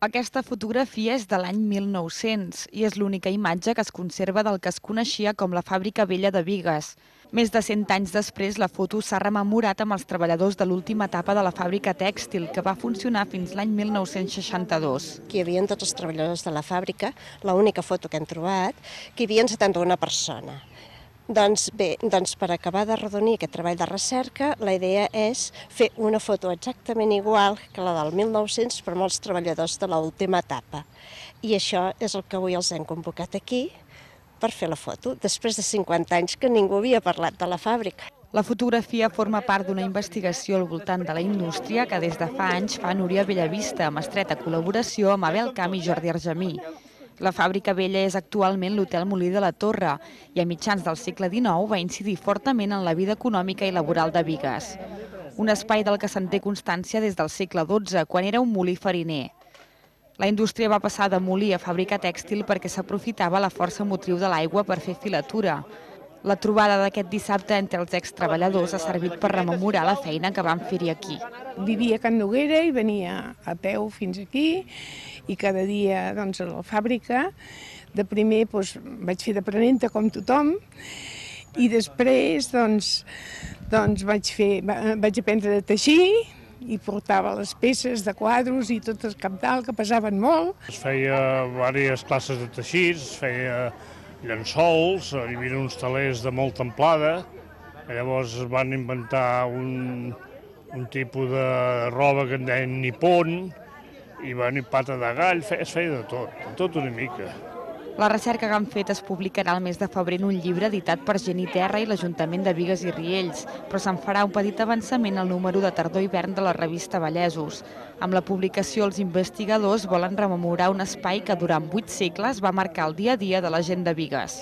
Aquesta fotografia és de l'any 1900 i és l'única imatge que es conserva del que es coneixia com la Fàbrica Vella de Bigues. Més de 100 anys després, la foto s'ha rememorat amb els treballadors de l'última etapa de la fàbrica tèxtil, que va funcionar fins l'any 1962. Aquí hi havia tots els treballadors de la fàbrica, l'única foto que hem trobat, que hi havia 71 persones. Doncs bé, per acabar de redonir aquest treball de recerca, la idea és fer una foto exactament igual que la del 1900 per molts treballadors de l'última etapa. I això és el que avui els hem convocat aquí per fer la foto, després de 50 anys que ningú havia parlat de la fàbrica. La fotografia forma part d'una investigació al voltant de la indústria que des de fa anys fa Núria Bellavista, amb estreta col·laboració amb Abel Camp i Jordi Argemí. La Fàbrica Vella és actualment l'Hotel Molí de la Torre i a mitjans del segle XIX va incidir fortament en la vida econòmica i laboral de Bigues. Un espai del que se'n té constància des del segle XII, quan era un molí fariner. La indústria va passar de molí a fàbrica tèxtil perquè s'aprofitava la força motriu de l'aigua per fer filatura. La trobada d'aquest dissabte entre els extreballadors ha servit per rememorar la feina que van fer-hi aquí. Vivia a Can Noguera i venia a peu fins aquí i cada dia a la fàbrica. De primer vaig fer d'aprenenta com tothom i després vaig aprendre a teixir i portava les peces de quadros i tot el cabdal que pesaven molt. Es feia diverses classes de teixits, es feia llençols, hi havia uns telers de molta amplada, llavors es van inventar un tipus de roba que en deien nipon, i pata de gall, es feia de tot una mica. La recerca que han fet es publicarà el mes de febrer en un llibre editat per Gent i Terra i l'Ajuntament de Bigues i Riells, però se'n farà un petit avançament al número de tardor-hivern de la revista Vallesos. Amb la publicació, els investigadors volen rememorar un espai que durant 8 segles va marcar el dia a dia de la gent de Bigues.